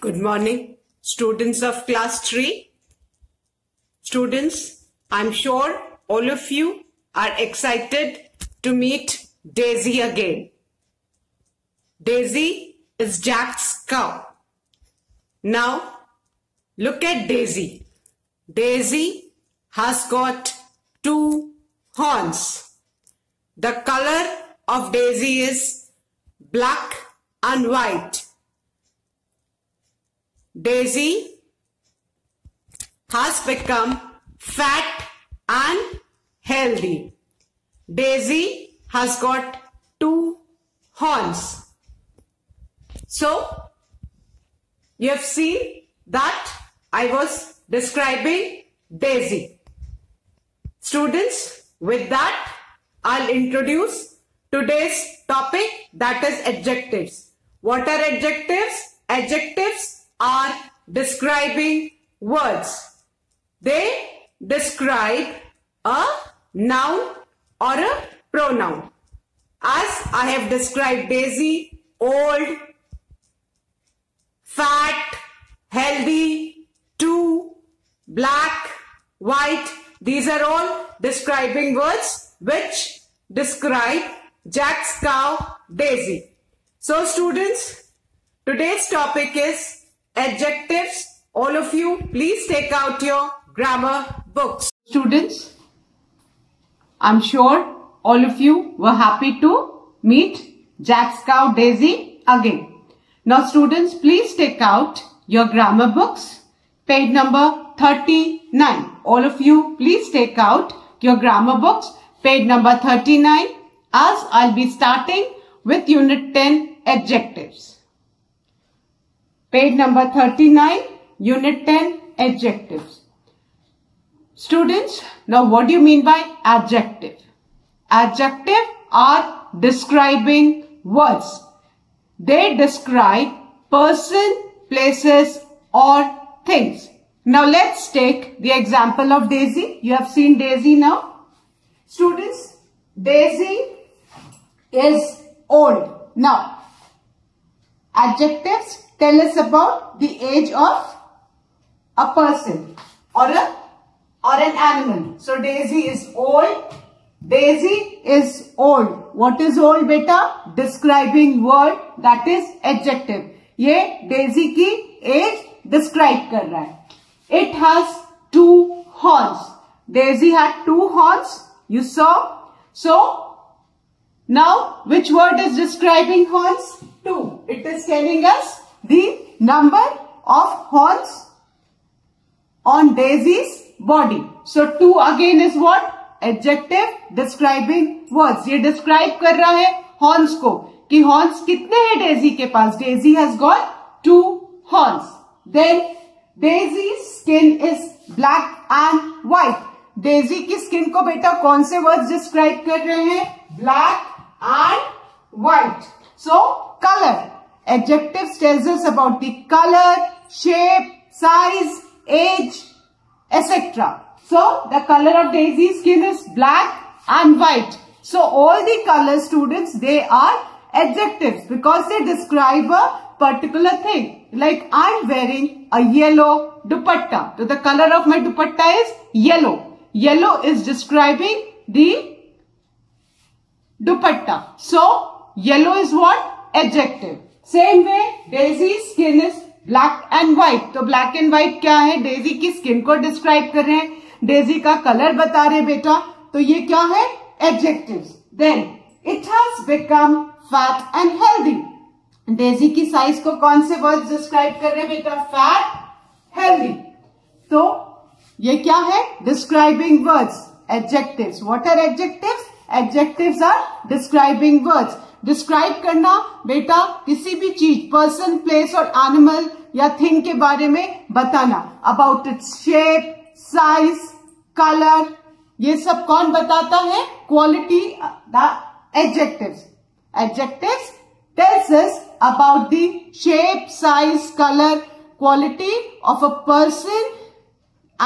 Good morning, students of class 3. Students, I'm sure all of you are excited to meet Daisy again. Daisy is Jack's cow. Now, look at Daisy. Daisy has got 2 horns. The color of Daisy is black and white. Daisy has become fat and healthy. Daisy has got 2 horns. So, you have seen that I was describing Daisy. Students, with that, I'll introduce today's topic, that is adjectives. What are adjectives? Adjectives are describing words. They describe a noun or a pronoun. As I have described Daisy, old, fat, healthy, 2, black, white. These are all describing words which describe Jack's cow, Daisy. So students, today's topic is adjectives. All of you, please take out your grammar books. Students, I'm sure all of you were happy to meet Jack's cow, Daisy again. Now students, please take out your grammar books, page number 39. All of you, please take out your grammar books, page number 39, as I'll be starting with Unit 10 Adjectives. Page number 39, Unit 10 Adjectives. Students, now what do you mean by adjective? Adjective are describing words. They describe person, places or things. Now let's take the example of Daisy. You have seen Daisy now. Students, Daisy is old. Now, adjectives tell us about the age of a person or an animal. So Daisy is old. Daisy is old. What is old, beta? Describing word, that is adjective. ये Daisy की age describe कर रहा है. It has 2 horns. Daisy had 2 horns. You saw. So now which word is describing horns? 2. It is telling us the number of horns on Daisy's body. So 2 again is what? Adjective describing words. ये describe कर रहा है horns को कि horns कितने हैं Daisy के पास. Daisy has got 2 horns. Then Daisy's skin is black and white. Daisy की skin को बेटा कौन से words describe कर रहे हैं? Black and white. So color. Adjectives tells us about the color, shape, size, age, etc. So the color of Daisy's skin is black and white. So all the colors, students, they are adjectives because they describe a particular thing. Like I'm wearing a yellow dupatta. So the color of my dupatta is yellow. Yellow is describing the dupatta. So yellow is what? Adjective. Same way, Daisy's skin is black and white. तो black and white क्या है? Daisy की skin को describe कर रहे हैं. Daisy का color बता रहे बेटा. तो ये क्या है? Adjectives. Then, it has become fat and healthy. Daisy की size को कौन से words describe कर रहे हैं बेटा? Fat, healthy. तो ये क्या है? Describing words. Adjectives. What are adjectives? Adjectives are describing words. Describe करना बेटा किसी भी चीज, पर्सन, प्लेस और एनिमल या थिंग के बारे में बताना. About its shape, size, colour, ये सब कौन बताता है? Quality. The adjectives. Adjectives tells us about the shape, size, colour, quality of a person,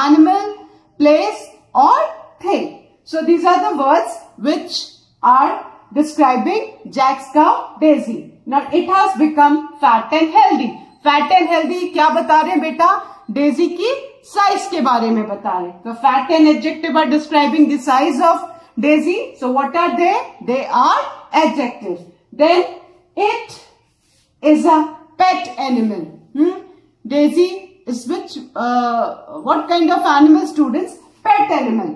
animal, place और thing. So these are the words which are describing Jack's cow, Daisy. Now it has become fat and healthy. Fat and healthy क्या बता रहे हैं बेटा? Daisy की size के बारे में बता रहे हैं. तो fat and adjective are describing the size of Daisy. So what are they? They are adjective. Then it is a pet animal. Daisy is which, what kind of animal, students? Pet animal.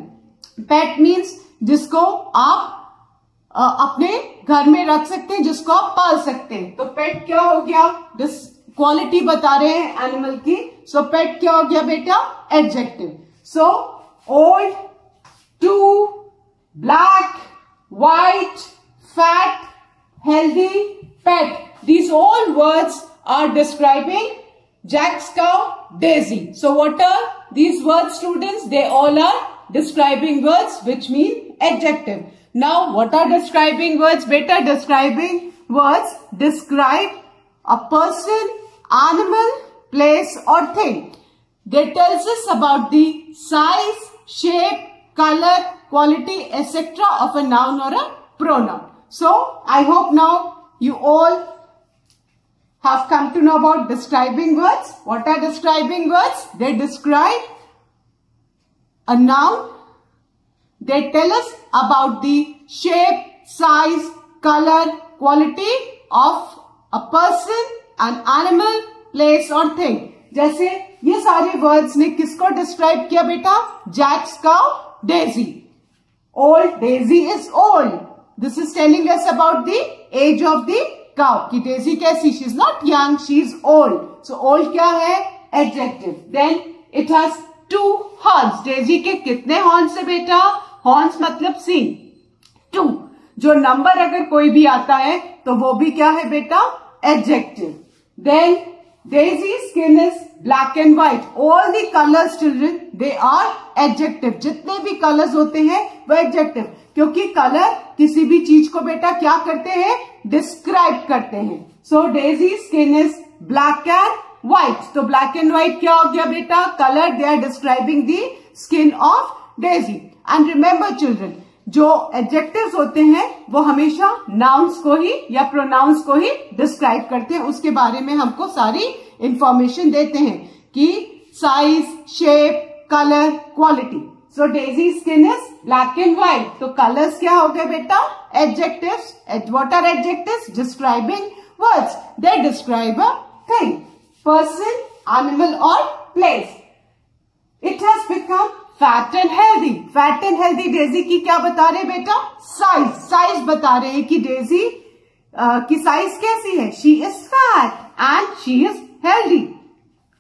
Pet means जिसको आप अपने घर में रख सकते हैं, जिसको आप पाल सकते हैं. तो pet क्या हो गया? क्वालिटी बता रहे हैं एनिमल की. सो pet क्या हो गया बेटा? Adjective. So old, two, black, white, fat, healthy, pet. These all words are describing Jack's cow, Daisy. So what are these words, students? They all are describing words which mean adjective. Now what are describing words? Beta, describing words describe a person, animal, place or thing. They tells us about the size, shape, color, quality, etc. of a noun or a pronoun. So I hope now you all have come to know about describing words. What are describing words? They describe a noun. They tell us about the shape, size, color, quality of a person, an animal, place or thing. जैसे ये सारे words ने किसको describe किया बेटा? Jack's cow, Daisy. Old, Daisy is old. This is telling us about the age of the cow. कि Daisy कैसी? She is not young, she is old. So old क्या है? Adjective. Then it has two horns. Daisy के कितने horns है बेटा? Horns मतलब सींग. Two. जो नंबर अगर कोई भी आता है तो वो भी क्या है बेटा? Adjective. Then Daisy's skin is black and white. All the colors, children, they are adjective. जितने भी colors होते हैं वो adjective. क्योंकि कलर किसी भी चीज को बेटा क्या करते हैं? डिस्क्राइब करते हैं. So Daisy skin is black and white. तो ब्लैक एंड व्हाइट क्या हो गया बेटा? Colour. They are describing the skin of Daisy. And remember children, जो एडजेक्टिव्स होते हैं वो हमेशा नाउन्स को ही या प्रोनाउंस को ही डिस्क्राइब करते हैं. उसके बारे में हमको सारी इंफॉर्मेशन देते हैं कि size, shape, colour, quality. So Daisy's skin is black and white. तो colors क्या हो गए बेटा? Adjectives. What are adjectives? Describing words. They describe a thing, person, animal or place. It has become fat and healthy. Fat and healthy Daisy की क्या बता रहे बेटा? Size. Size बता रहे हैं कि Daisy की size कैसी है? She is fat and she is healthy.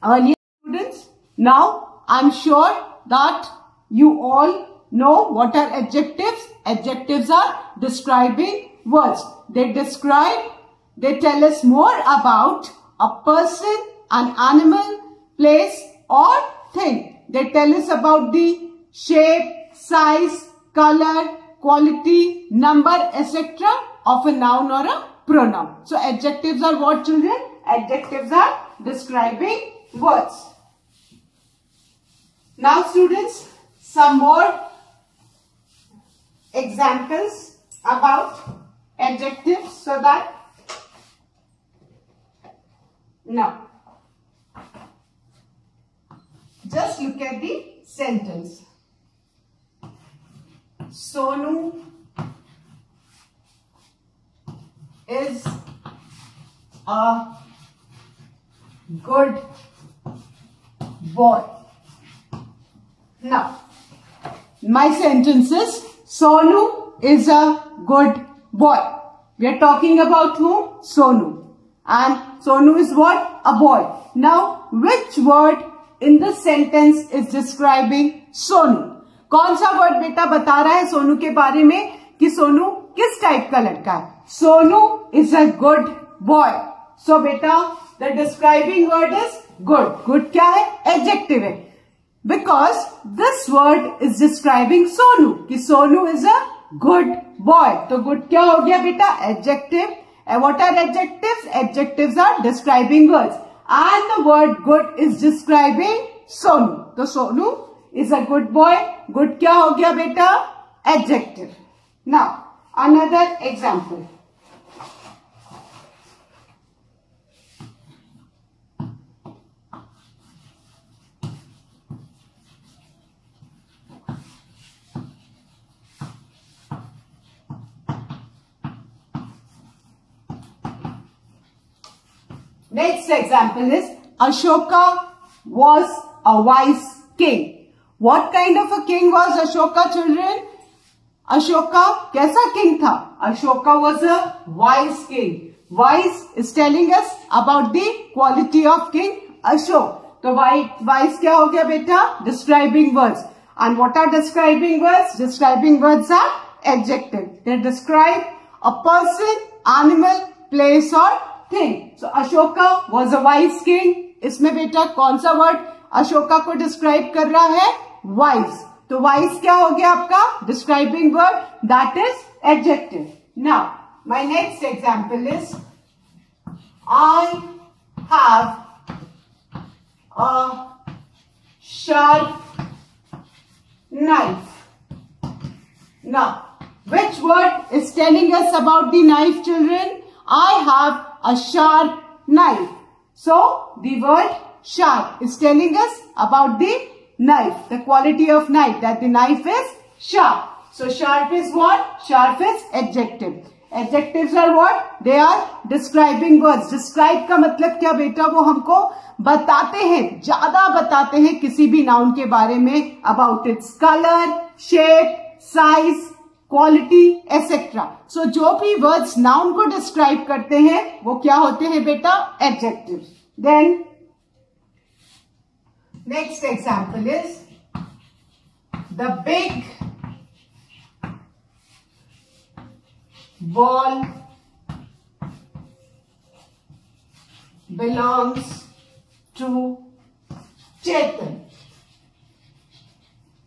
Earlier students, now I'm sure that you all know what are adjectives. Adjectives are describing words. They describe, they tell us more about a person, an animal, place or thing. They tell us about the shape, size, color, quality, number, etc. of a noun or a pronoun. So adjectives are what, children? Adjectives are describing words. Now students, some more examples about adjectives so that now just look at the sentence. Sonu is a good boy. Now my sentence is Sonu is a good boy. We are talking about whom? Sonu. And Sonu is what? A boy. Now, which word in the sentence is describing Sonu? कौन सा word बेटा बता रहा है सोनू के बारे में कि सोनू किस टाइप का लड़का है? Sonu is a good boy. So बेटा the describing word is good. Good क्या है? एडजेक्टिव है. Because this word is describing Sonu, कि Sonu is a good boy. तो good क्या हो गया बेटा? Adjective. And what are adjectives? Adjectives are describing words. And the word good is describing Sonu. तो Sonu is a good boy. Good क्या हो गया बेटा? Adjective. Now, another example. Next example is Ashoka was a wise king. What kind of a king was Ashoka, children? Ashoka कैसा king था? Ashoka was a wise king. Wise is telling us about the quality of King Ashok. तो wise क्या हो गया बेटा? Describing words. And what are describing words? Describing words are adjective. They describe a person, animal, place or thing. So Ashoka was a wise king. इसमें बेटा कौन सा word Ashoka को describe कर रहा है? Wise. तो wise क्या हो गया आपका? Describing word, that is adjective. Now, my next example is I have a sharp knife. Now, which word is telling us about the knife, children? I have a sharp knife. So, the word sharp is telling us about the knife, the quality of knife, that the knife is sharp. So, sharp is what? Sharp is adjective. Adjectives are what? They are describing words. Describe का मतलब क्या बेटा? वो हमको बताते हैं, ज्यादा बताते हैं किसी भी noun के बारे में, about its color, shape, size, quality, etc. So जो भी words noun को describe करते हैं, वो क्या होते हैं बेटा? Adjectives. Then next example is the big ball belongs to Chetan.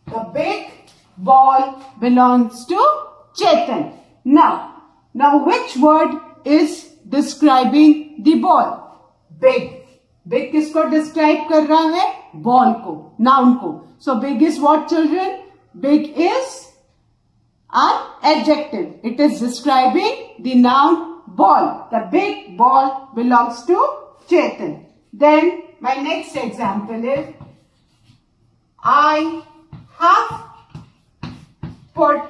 The big ball belongs to Chetan. Now which word is describing the ball? Big. Big किसको describe कर रहा है? Ball को, noun को. So big is what, children? Big is an adjective. It is describing the noun ball. The big ball belongs to Chetan. Then my next example is I have put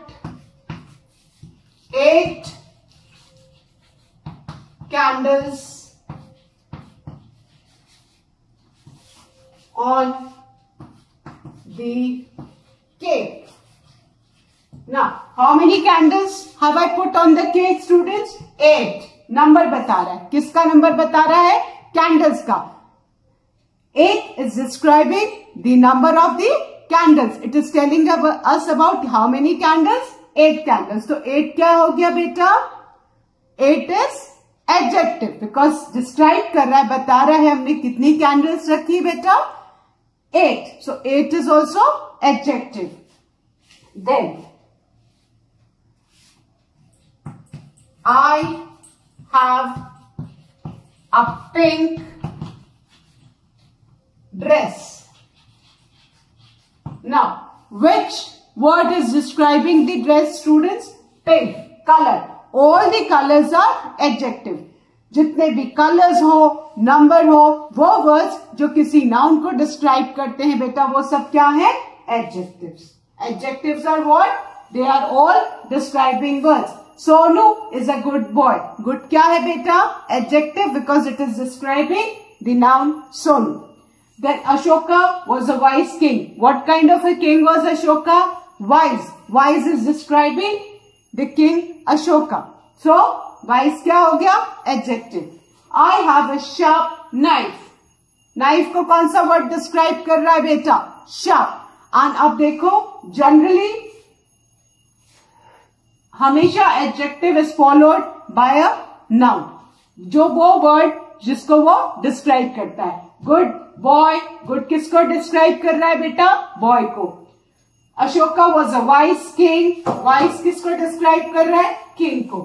8 candles on the cake. Now, how many candles have I put on the cake, students? 8. Number बता रहा है. किसका number बता रहा है? Candles का. 8 is describing the number of the candles. It is telling us about how many candles? 8 candles. So 8 क्या हो गया बेटा? 8 is adjective because describe कर रहा है, बता रहा है हमने कितनी candles रखी बेटा? 8. So 8 is also adjective. Then I have a pink dress. Now, which word is describing the dress, students? Pink, color. All the colors are adjective. जितने भी colors हो, number हो, वो words जो किसी noun को describe करते हैं बेटा, वो सब क्या है? Adjectives. Adjectives are what? They are all describing words. Sonu is a good boy. Good क्या है बेटा? Adjective because it is describing the noun Sonu. Then Ashoka was a wise king. What kind of a king was Ashoka? Wise. Wise is describing the king Ashoka. So, wise क्या हो गया? Adjective. I have a sharp knife. Knife को कौन सा word describe कर रहा है बेटा? Sharp. And अब देखो, generally हमेशा adjective is followed by a noun. जो वो word जिसको वो describe करता है. Good boy. Good किसको describe कर रहा है बेटा? Boy को. Ashoka was a wise king. Wise किसको describe कर रहा है? King को.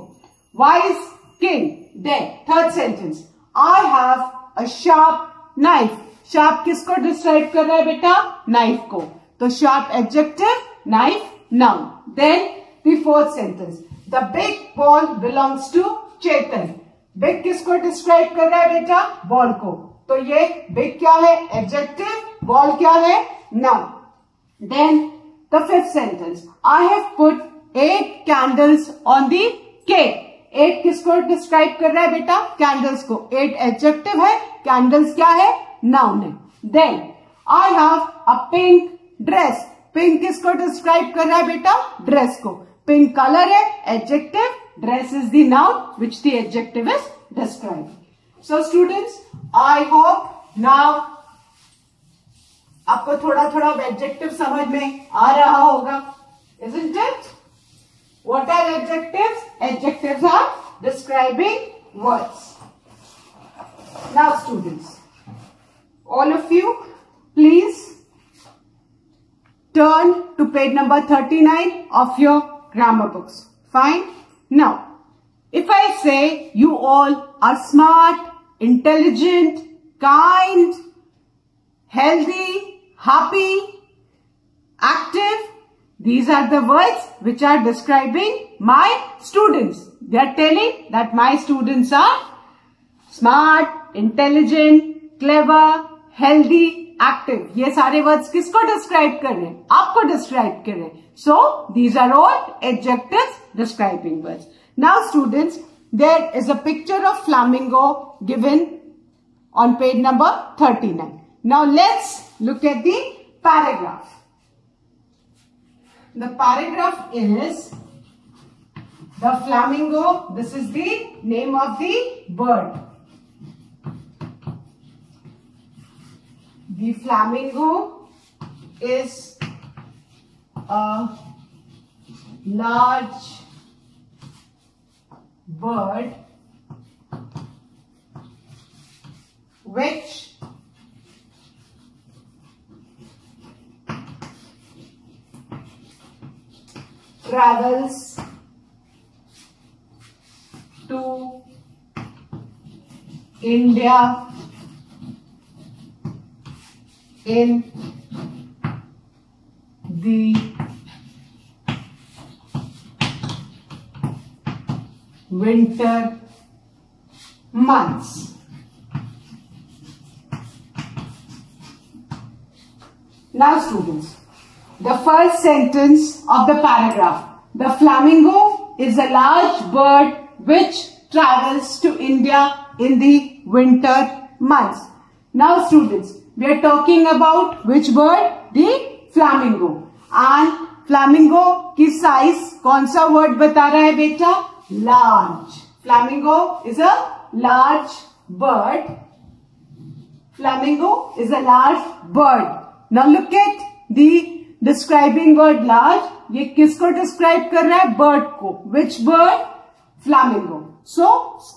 Wise king. Then third sentence. I have a sharp knife. Sharp किसको describe कर रहा है बेटा? Knife को. तो sharp adjective, knife noun. Then the fourth sentence. The big ball belongs to Chetan. Big किसको describe कर रहा है बेटा? Ball को. तो ये big क्या है? Adjective. Ball क्या है? Noun. Then the fifth sentence. I have put 8 candles on the cake. 8 किसको डिस्क्राइब कर रहा है बेटा? कैंडल्स को. 8 एडजेक्टिव है, कैंडल्स क्या है? नाउन है. Then I have a pink dress. Pink किसको डिस्क्राइब कर रहा है बेटा? ड्रेस को. पिंक कलर है, adjective. Dress is the noun which the adjective is describing. So students, I hope now आपको थोड़ा थोड़ा एडजेक्टिव समझ में आ रहा होगा. Isn't it? What are adjectives? Adjectives are describing words. Now students, all of you, please turn to page number 39 of your grammar books. Fine. Now, if I say you all are smart, intelligent, kind, healthy, happy, active, these are the words which are describing my students. They are telling that my students are smart, intelligent, clever, healthy, active. ये सारे words किसको describe कर रहे हैं? आपको describe कर रहे हैं. So these are all adjectives describing words. Now students, there is a picture of flamingo given on page number 39. Now let's look at the paragraph. The paragraph is the flamingo. This is the name of the bird. The flamingo is a large bird which travels to India in the winter months. Now students, the first sentence of the paragraph. The flamingo is a large bird which travels to India in the winter months. Now students, we are talking about which bird? The flamingo. And flamingo की size कौन सा word बता रहा है बेटा? Large. Flamingo is a large bird. Flamingo is a large bird. Now look at the describing word large. ये किसको describe कर रहा है? Bird को. Which bird? Flamingo. So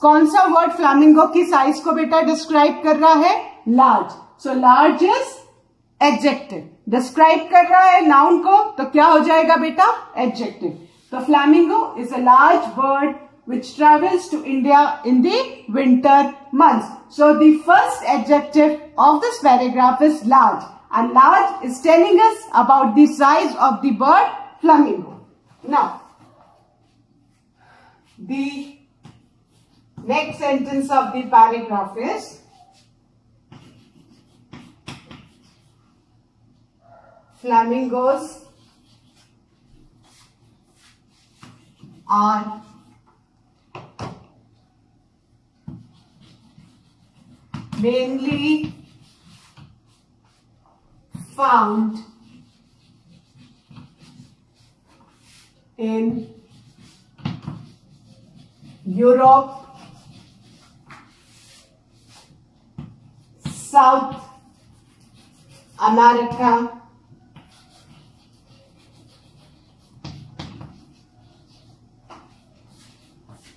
कौन सा word flamingo की size को बेटा describe कर रहा है? Large. So large is adjective. Describe कर रहा है noun को, तो क्या हो जाएगा बेटा? Adjective. The flamingo is a large bird which travels to India in the winter months. So the first adjective of this paragraph is large. And large is telling us about the size of the bird flamingo. Now, the next sentence of the paragraph is flamingos are mainly found in Europe, South America,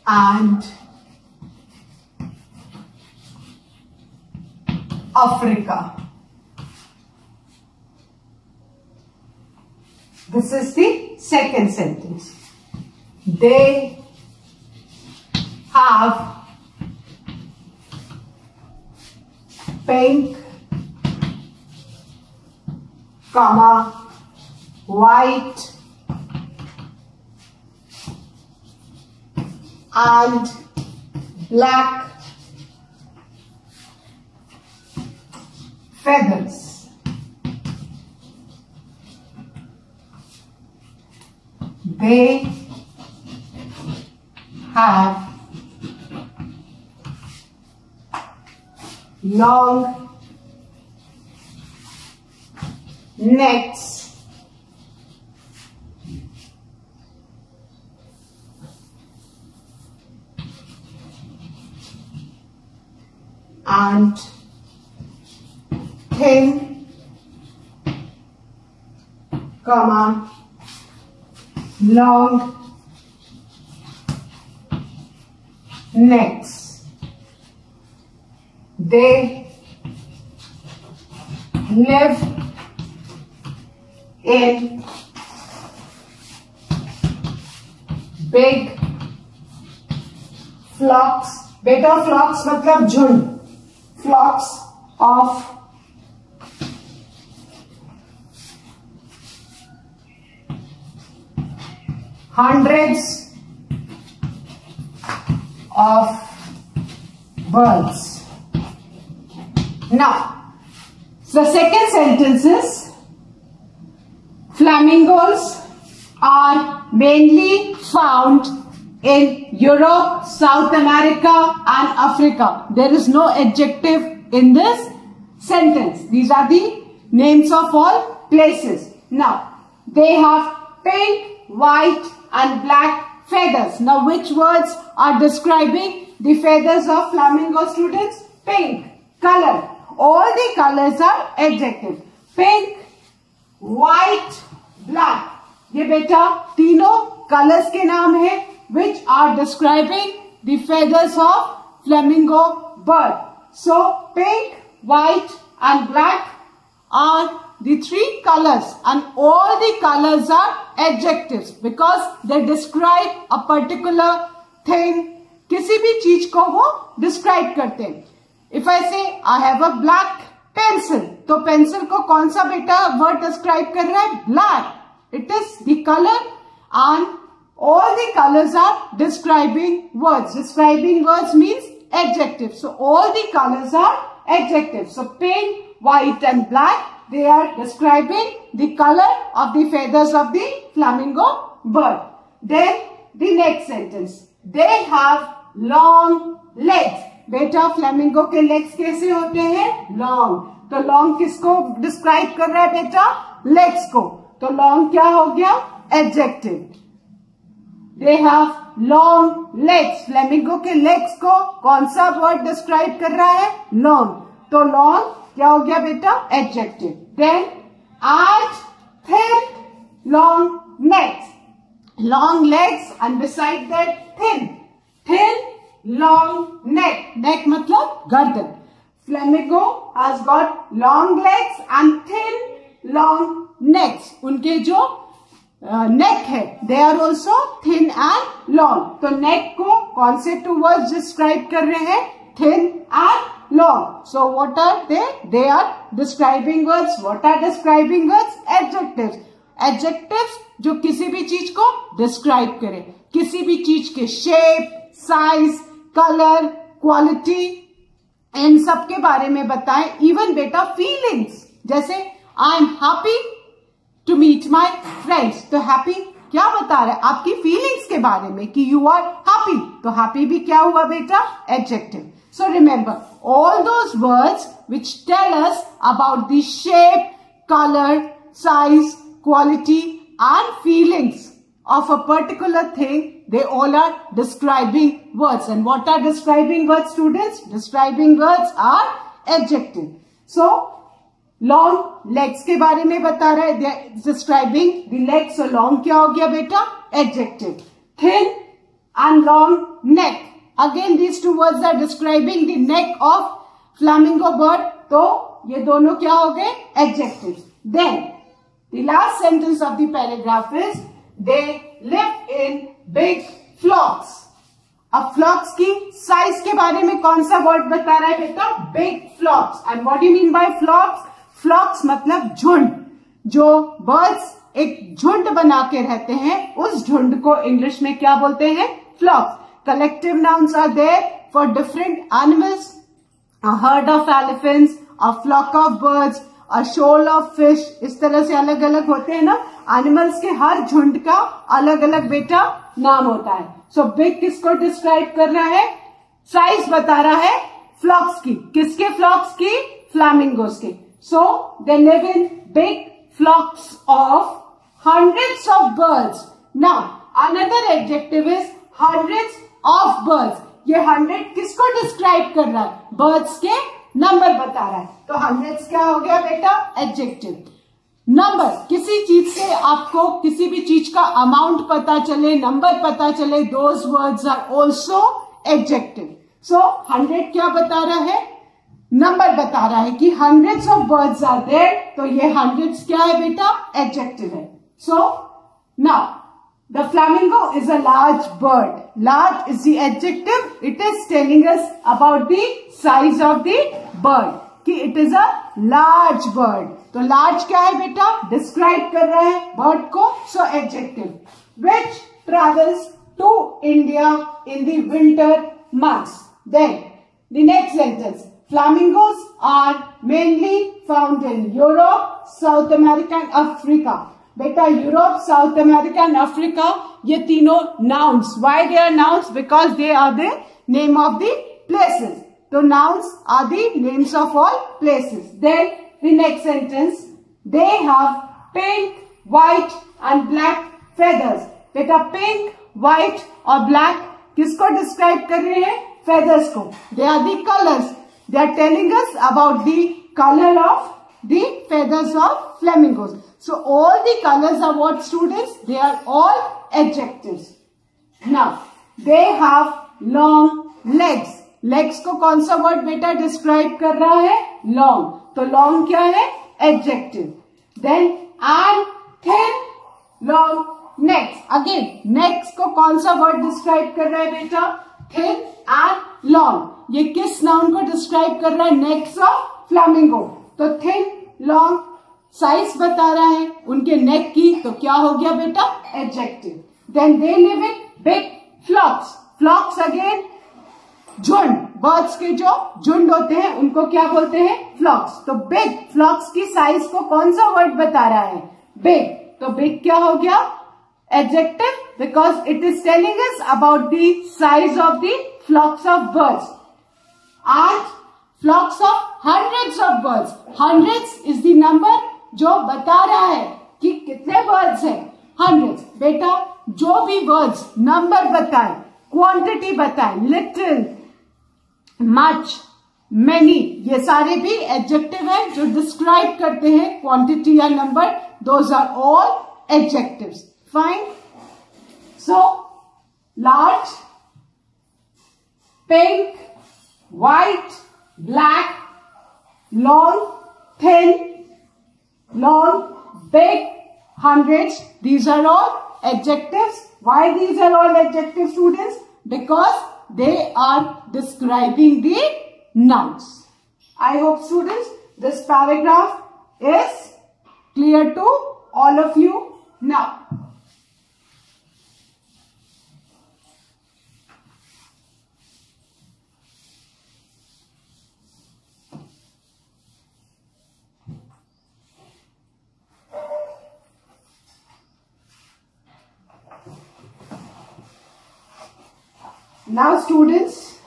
and Africa. This is the second sentence. They have pink, white and black feathers. They have long necks and thin, long necks. They live in big flocks. बेटा flocks मतलब झुंड. Flocks of hundreds of birds. Now, the second sentence is flamingos are mainly found in Europe, South America and Africa. There is no adjective in this sentence. These are the names of all places. Now, they have pink, white and black feathers. Now, which words are describing the feathers of flamingo, students? Pink, color. All the colors are adjectives. Pink, white, black. ये बेटा तीनों colors के नाम है which are describing the feathers of flamingo bird. So, pink, white and black are the three colors and all the colors are adjectives because they describe a particular thing. किसी भी चीज को वो describe करते हैं. If I say I have a black pencil, तो pencil को कौन सा बेटा word describe कर रहा है? Black. It is the color and all the colors are describing words. Describing words means adjectives. So all the colors are adjectives. So pink, white and black, they are describing the color of the feathers of the flamingo bird. Then the next sentence. They have long legs. बेटा flamingo के legs कैसे होते हैं? Long. तो long किसको describe कर रहा है बेटा? लेग्स को. तो लॉन्ग क्या हो गया? Adjective. They have long legs. Flamingo के लेग्स को कौन सा वर्ड डिस्क्राइब कर रहा है? लॉन्ग. तो लॉन्ग क्या हो गया बेटा? Adjective. Then and thin long necks. Long legs and beside that thin. Thin long neck. Neck मतलब गर्दन. Flamingo has got long legs and thin long necks. उनके जो neck है they are also thin and long. तो neck को कौन से two words describe कर रहे हैं? Thin and long. So what are they? They are describing words. What are describing words? Adjectives. Adjectives जो किसी भी चीज को describe करे. किसी भी चीज के shape, size, कलर, क्वालिटी इन सब के बारे में बताएं. इवन बेटा फीलिंग्स, जैसे I am happy to meet my friends. तो हैप्पी क्या बता रहा है? आपकी फीलिंग्स के बारे में कि यू आर हैप्पी. तो हैप्पी भी क्या हुआ बेटा? एडजेक्टिव. So remember all those words which tell us about the shape, colour, size, quality and feelings of a particular thing, they all are describing words. And what are describing words, students? Describing words are adjective. So, long legs के बारे में बता रहा है. They are describing the legs. So, long क्या हो गया बेटा? Adjective. Thin and long neck. Again, these two words are describing the neck of flamingo bird. तो ये दोनों क्या हो गए? Adjectives. Then, the last sentence of the paragraph is they live in big flocks. अब flocks की size के बारे में कौन सा word बता रहा है बेटा? Big flocks. And what do you mean by flocks? Flocks मतलब झुंड. जो birds एक झुंड बना के रहते हैं, उस झुंड को इंग्लिश में क्या बोलते हैं? Flocks. Collective nouns are there for different animals. A herd of elephants, a flock of birds, a shoal of fish. इस तरह से अलग अलग होते हैं ना. एनिमल्स के हर झुंड का अलग अलग बेटा नाम होता है. सो बिग किसको डिस्क्राइब कर रहा है? साइज बता रहा है फ्लॉक्स की. किसके फ्लॉक्स की? फ्लैमिंगोस के. So they live in big flocks of hundreds of birds. Now another adjective is hundreds of birds. ये 100 किसको डिस्क्राइब कर रहा है? बर्ड्स के नंबर बता रहा है. तो hundreds क्या हो गया बेटा? एडजेक्टिव. नंबर, किसी चीज से आपको किसी भी चीज का अमाउंट पता चले, नंबर पता चले, those words are also adjective. So 100 क्या बता रहा है? नंबर बता रहा है कि hundreds of birds are there. तो ये hundreds क्या है बेटा? एडजेक्टिव है. So now the flamingo is a large bird. Large is the adjective. It is telling us about the size of the bird. कि it is a large bird. तो large क्या है बेटा? Describe कर रहा है bird को. So adjective. Which travels to India in the winter months. Then the next sentence. Flamingos are mainly found in Europe, South America and Africa. बेटा Europe, south America and Africa, ये तीनों nouns. Why they are nouns? Because they are the name of the places. तो nouns are the names of all places. Then the next sentence. They have pink, white and black feathers. बेटा pink, white और black किसको describe कर रहे हैं? Feathers को. They are the colours. They are telling us about the colour of the feathers of flamingos. So all the colors are what, students? They are all adjectives. Now they have long legs. Legs को कौन सा word बेटा describe कर रहा है? Long. तो long क्या है? Adjective. Then and thin, long necks. Again necks को कौन सा word describe कर रहा है बेटा? Thin and long. ये किस noun को describe कर रहा है? Necks of flamingo. तो थिन, लॉन्ग, साइज बता रहा है उनके नेक की. तो क्या हो गया बेटा? Adjective. Then they live in big flocks. Flocks again झुंड. बर्ड्स के जो झुंड होते हैं उनको क्या बोलते हैं? फ्लॉक्स. तो बिग फ्लॉक्स की साइज को कौन सा वर्ड बता रहा है? बिग. तो बिग क्या हो गया? Adjective. Because it is telling us about the size of the flocks of birds. आज flocks of hundreds of birds. Hundreds is the number जो बता रहा है कि कितने birds हैं. Hundreds. बेटा जो भी words number बताए, quantity बताए, little, much, many, ये सारे भी adjective है जो describe करते हैं quantity या number. Those are all adjectives. Fine. So large, pink, white, black, long, thin, long, big, hundreds. These are all adjectives. Why these are all adjectives, students? Because they are describing the nouns. I hope, students, this paragraph is clear to all of you now. Now students,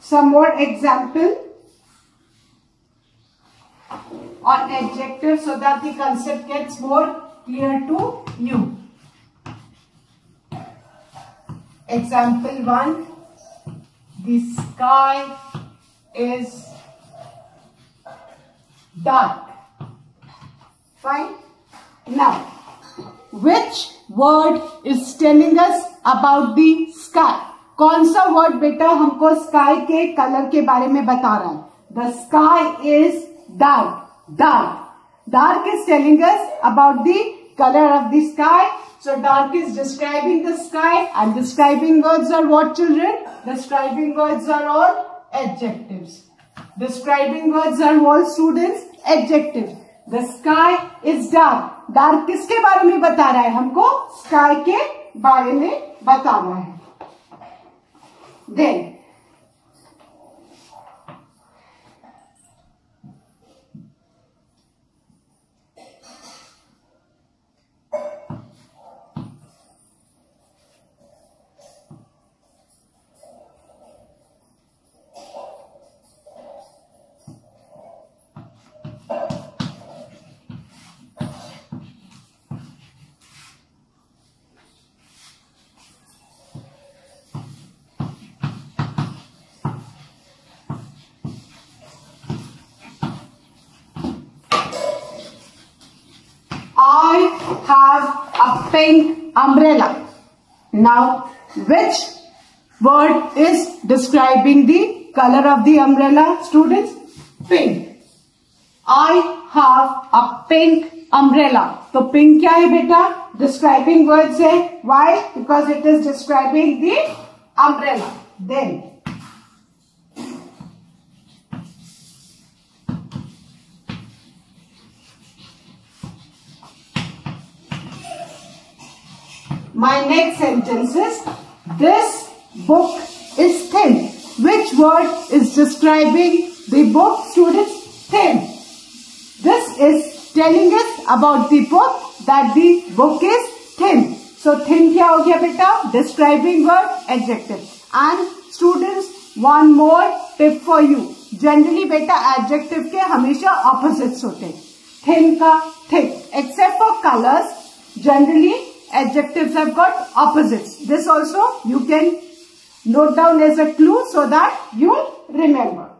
some more example on adjective so that the concept gets more clear to you. Example 1. The sky is dark. Fine. Now, which word is telling us about the sky? कौन सा word बेटा हमको sky के colour के बारे में बता रहा है? The sky is dark. Dark. Dark is telling us about the colour of the sky. So dark is describing the sky and describing words are what children? Describing words are all adjectives. Describing words are all students adjective. The sky is dark. Dark किसके बारे में बता रहा है? हमको sky के बारे में बता रहा है. Then have a pink umbrella. Now, which word is describing the color of the umbrella, students? Pink. I have a pink umbrella. So pink क्या है बेटा? Describing words है. Why? Because it is describing the umbrella. Then my next sentence is, this book is thin. Which word is describing the book, students? Thin. This is telling us about the book, that the book is thin. So thin क्या हो गया बेटा? Describing word, adjective. And students, one more tip for you. Generally बेटा adjective के हमेशा opposites होते हैं. Thin का thick. Except for colors, generally adjectives have got opposites. This also you can note down as a clue so that you remember.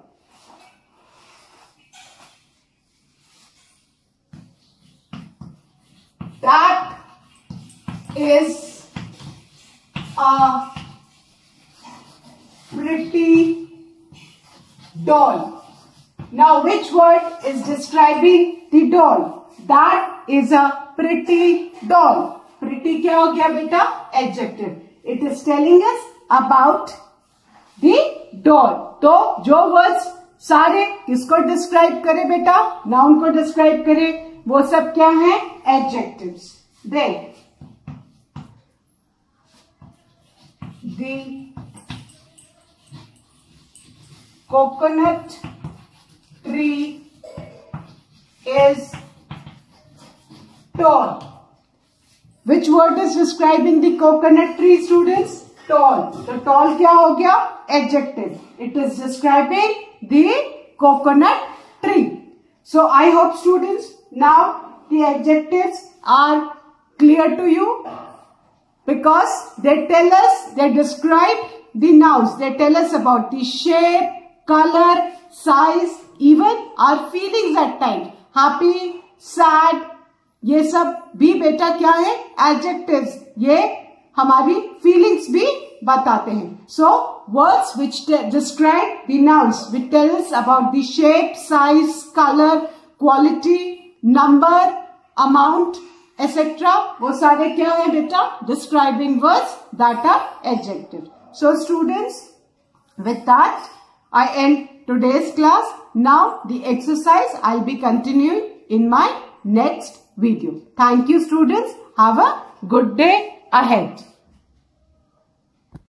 That is a pretty doll. Now which word is describing the doll? That is a pretty doll. Pretty क्या हो गया बेटा? Adjective. It is telling us about the doll. तो जो words सारे किसको describe करे बेटा? Noun को describe करे. वो सब क्या है? Adjectives. Then the coconut tree is tall. Which word is describing the coconut tree, students? Tall. So tall क्या हो गया? Adjective. It is describing the coconut tree. So I hope students now the adjectives are clear to you, because they tell us, they describe the nouns. They tell us about the shape, color, size, even our feelings at times. Happy, sad, ये सब भी बेटा क्या है? Adjectives. ये हमारी feelings भी बताते हैं. So words which describe the nouns, which tell us about the shape, size, color, quality, number, amount, etc. वो सारे क्या है बेटा? Describing words that are adjectives. So students, with that I end today's class. Now the exercise I'll be continuing in my next video. Thank you students. Have a good day ahead.